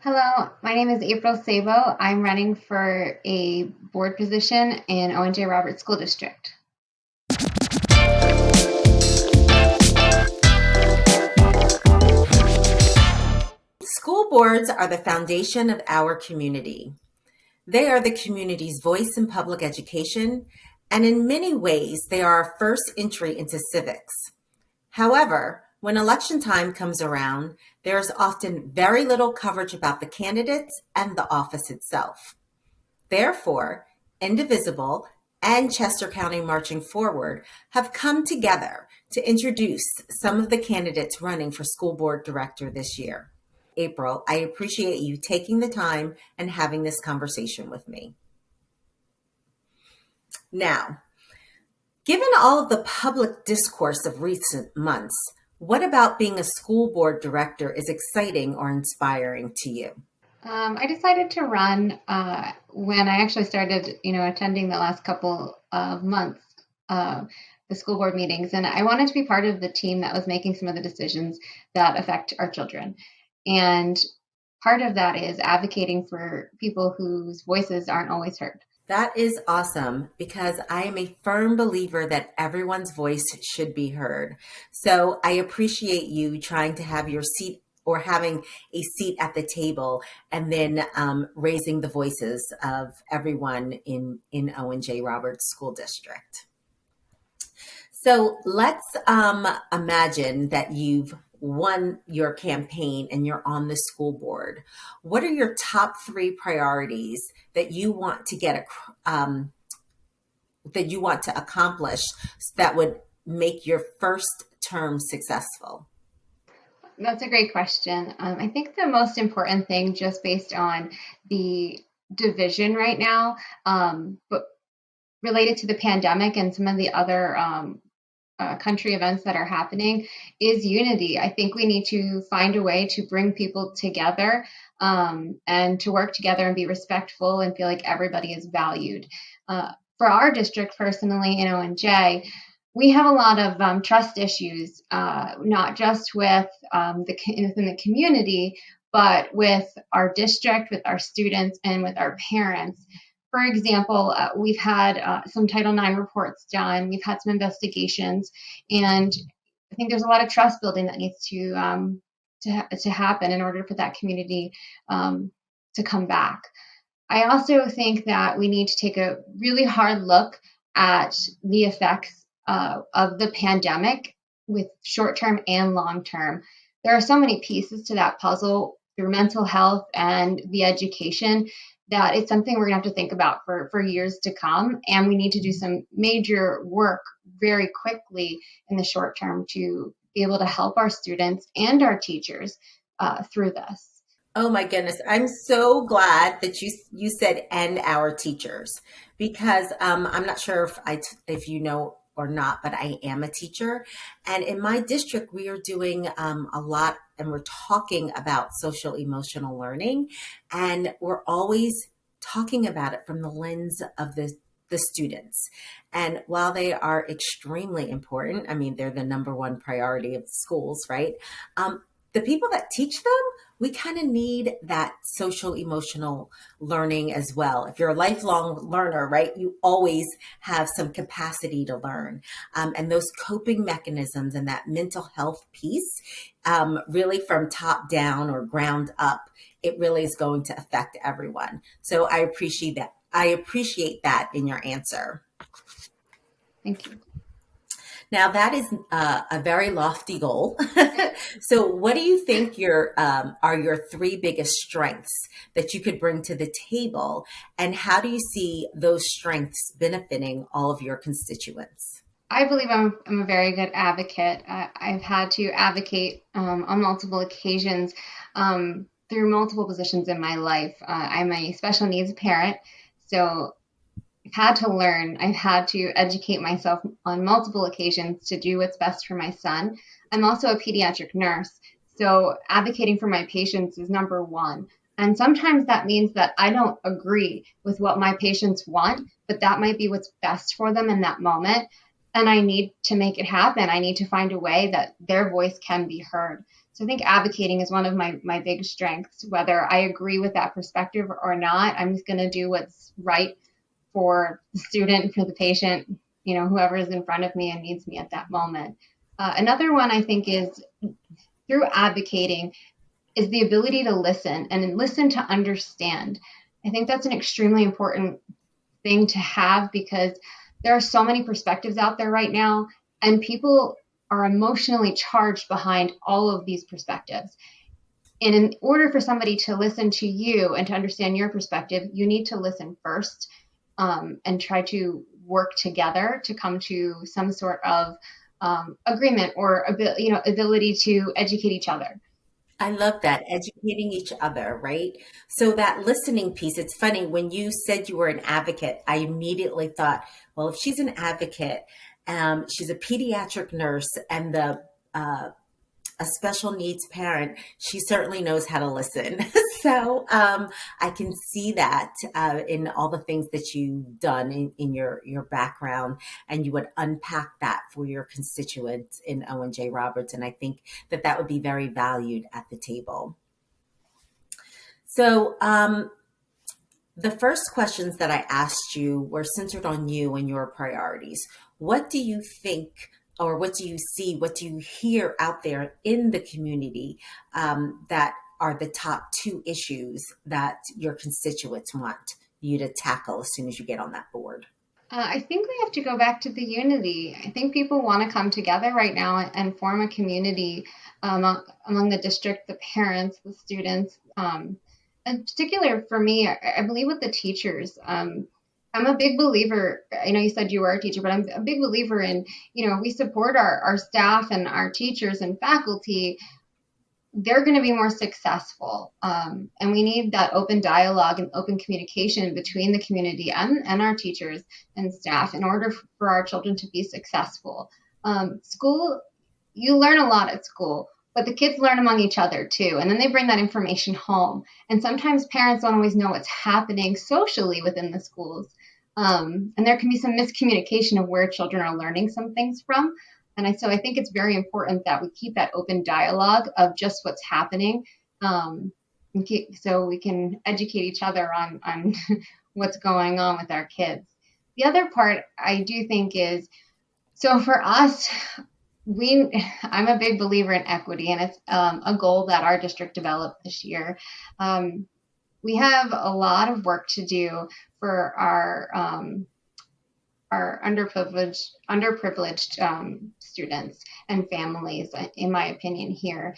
Hello, my name is April Saboe. I'm running for a board position in Owen Roberts School District. School boards are the foundation of our community. They are the community's voice in public education, and in many ways, they are our first entry into civics. However, when election time comes around, there is often very little coverage about the candidates and the office itself. Therefore, Indivisible and Chester County Marching Forward have come together to introduce some of the candidates running for school board director this year. April, I appreciate you taking the time and having this conversation with me. Now, given all of the public discourse of recent months, what about being a school board director is exciting or inspiring to you? I decided to run when I actually started, attending the last couple of months, the school board meetings, and I wanted to be part of the team that was making some of the decisions that affect our children. And part of that is advocating for people whose voices aren't always heard. That is awesome because I am a firm believer that everyone's voice should be heard. So I appreciate you trying to have your seat or having a seat at the table and then raising the voices of everyone in Owen J. Roberts School District. So let's imagine that you've won your campaign and you're on the school board. What are your top three priorities that you want to accomplish that would make your first term successful? That's a great question. I think the most important thing, just based on the division right now, but related to the pandemic and some of the other country events that are happening, is unity. I think we need to find a way to bring people together and to work together and be respectful and feel like everybody is valued. For our district personally in ONJ, we have a lot of trust issues, not just with within the community, but with our district, with our students, and with our parents. For example, we've had some Title IX reports done. We've had some investigations, and I think there's a lot of trust building that needs to happen in order for that community to come back. I also think that we need to take a really hard look at the effects of the pandemic with short-term and long-term. There are so many pieces to that puzzle through mental health and the education that it's something we're going to have to think about for years to come. And we need to do some major work very quickly in the short term to be able to help our students and our teachers through this. Oh my goodness. I'm so glad that you said and our teachers because I'm not sure if you know or not, but I am a teacher. And in my district, we are doing a lot and we're talking about social emotional learning. And we're always talking about it from the lens of the students. And while they are extremely important, I mean, they're the number one priority of schools, right? The people that teach them, we kind of need that social emotional learning as well. If you're a lifelong learner, right, you always have some capacity to learn. And those coping mechanisms and that mental health piece, really from top down or ground up, it really is going to affect everyone. So I appreciate that. I appreciate that in your answer. Thank you. Now that is a very lofty goal. So what do you think are your three biggest strengths that you could bring to the table? And how do you see those strengths benefiting all of your constituents? I believe I'm a very good advocate. I've had to advocate on multiple occasions through multiple positions in my life. I'm a special needs parent, so I've had to learn. I've had to educate myself on multiple occasions to do what's best for my son. I'm also a pediatric nurse, so advocating for my patients is number one. And sometimes that means that I don't agree with what my patients want, but that might be what's best for them in that moment. And I need to make it happen. I need to find a way that their voice can be heard. So I think advocating is one of my big strengths. Whether I agree with that perspective or not, I'm just going to do what's right for the student, for the patient, whoever is in front of me and needs me at that moment. Another one I think is through advocating is the ability to listen and listen to understand. I think that's an extremely important thing to have because there are so many perspectives out there right now, and people are emotionally charged behind all of these perspectives. And in order for somebody to listen to you and to understand your perspective, you need to listen first, and try to work together to come to some sort of agreement or ability to educate each other. I love that, educating each other, right? So that listening piece, it's funny when you said you were an advocate, I immediately thought, well, if she's an advocate, she's a pediatric nurse and the a special needs parent, she certainly knows how to listen. So I can see that in all the things that you've done in your background, and you would unpack that for your constituents in Owen J. Roberts. And I think that that would be very valued at the table. So the first questions that I asked you were centered on you and your priorities. What do you think, or what do you see, what do you hear out there in the community that are the top two issues that your constituents want you to tackle as soon as you get on that board? I think we have to go back to the unity. I think people want to come together right now and form a community among the district, the parents, the students. In particular, for me, I believe with the teachers. I'm a big believer. I know you said you were a teacher, but I'm a big believer in, we support our staff and our teachers and faculty. They're going to be more successful. And we need that open dialogue and open communication between the community and our teachers and staff in order for our children to be successful. School, you learn a lot at school, but the kids learn among each other too. And then they bring that information home. And sometimes parents don't always know what's happening socially within the schools. And there can be some miscommunication of where children are learning some things from. So I think it's very important that we keep that open dialogue of just what's happening, so we can educate each other on what's going on with our kids. The other part I do think is, so for us, I'm a big believer in equity, and it's a goal that our district developed this year. We have a lot of work to do for our underprivileged students and families, in my opinion, here.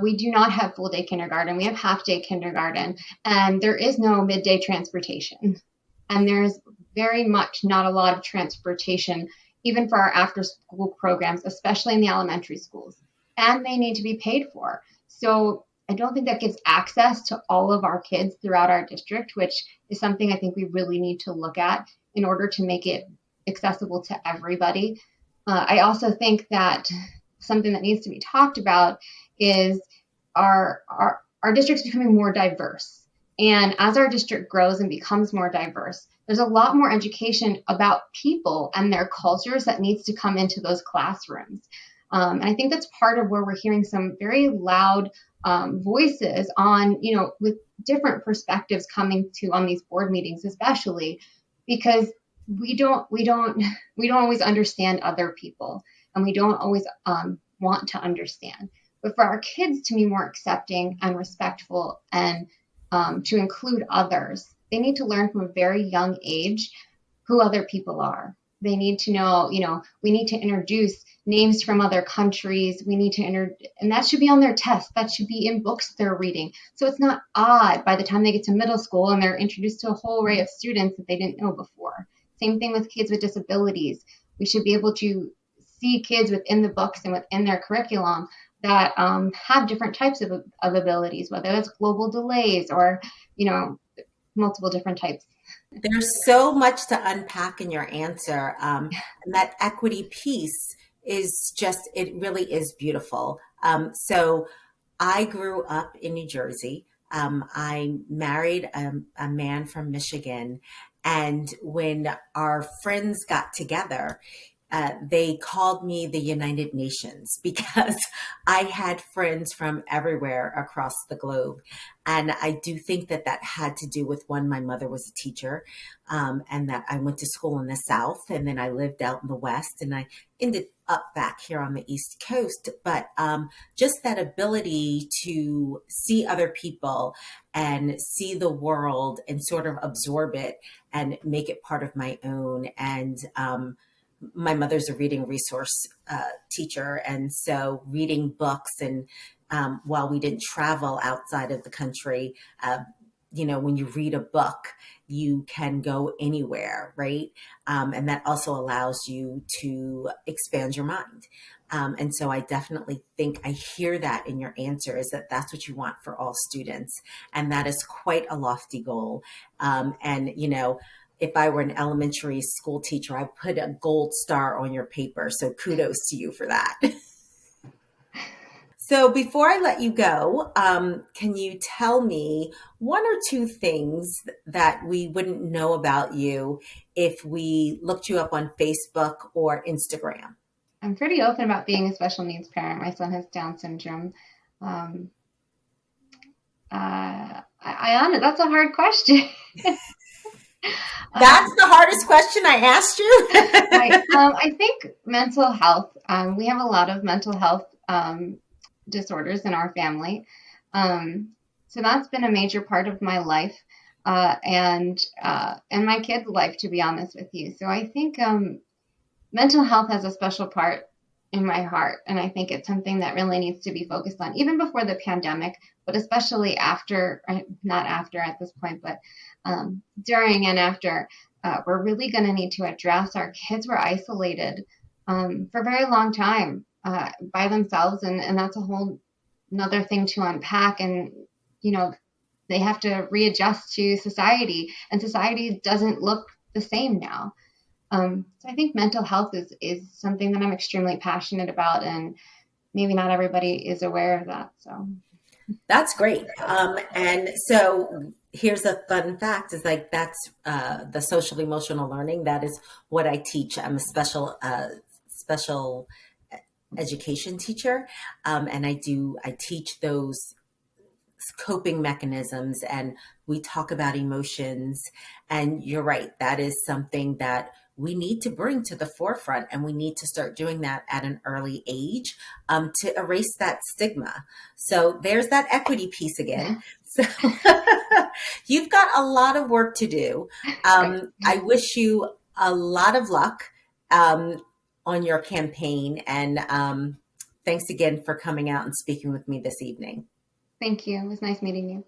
We do not have full day kindergarten. We have half day kindergarten, and there is no midday transportation. And there's very much not a lot of transportation, even for our after school programs, especially in the elementary schools. And they need to be paid for. So I don't think that gives access to all of our kids throughout our district, which is something I think we really need to look at in order to make it accessible to everybody. I also think that something that needs to be talked about is our district's becoming more diverse. And as our district grows and becomes more diverse, there's a lot more education about people and their cultures that needs to come into those classrooms. And I think that's part of where we're hearing some very loud voices on, with different perspectives coming to on these board meetings, especially because we don't always understand other people, and we don't always want to understand. But for our kids to be more accepting and respectful and to include others, they need to learn from a very young age who other people are. They need to know, we need to introduce names from other countries. We need to and that should be on their test. That should be in books they're reading. So it's not odd by the time they get to middle school and they're introduced to a whole array of students that they didn't know before. Same thing with kids with disabilities. We should be able to see kids within the books and within their curriculum that have different types of abilities, whether it's global delays or, multiple different types. There's so much to unpack in your answer. And that equity piece is just, it really is beautiful. So I grew up in New Jersey. I married a man from Michigan. And when our friends got together, they called me the United Nations because I had friends from everywhere across the globe. And I do think that that had to do with one, my mother was a teacher, and that I went to school in the South and then I lived out in the West and I ended up back here on the East Coast. But just that ability to see other people and see the world and sort of absorb it and make it part of my own. And my mother's a reading resource teacher, and so reading books and while we didn't travel outside of the country, when you read a book, you can go anywhere, right? And that also allows you to expand your mind. And so I definitely think I hear that in your answer is that that's what you want for all students. And that is quite a lofty goal. If I were an elementary school teacher, I'd put a gold star on your paper. So kudos to you for that. So before I let you go, can you tell me one or two things that we wouldn't know about you if we looked you up on Facebook or Instagram? I'm pretty open about being a special needs parent. My son has Down syndrome. Um, that's a hard question. That's the hardest question I asked you. Right. I think mental health. We have a lot of mental health disorders in our family, so that's been a major part of my life, and my kids' life, to be honest with you. So I think mental health has a special part in my heart, and I think it's something that really needs to be focused on, even before the pandemic, but especially after, not after at this point, but during and after. We're really going to need to address. Our kids were isolated for a very long time by themselves, and that's a whole another thing to unpack. And they have to readjust to society, and society doesn't look the same now. So I think mental health is something that I'm extremely passionate about, and maybe not everybody is aware of that. So that's great. And so here's a fun fact is like that's the social emotional learning. That is what I teach. I'm a special education teacher. And I teach those coping mechanisms and we talk about emotions. And you're right. That is something that we need to bring to the forefront, and we need to start doing that at an early age to erase that stigma. So there's that equity piece again. So you've got a lot of work to do. I wish you a lot of luck on your campaign, and thanks again for coming out and speaking with me this evening. Thank you. It was nice meeting you.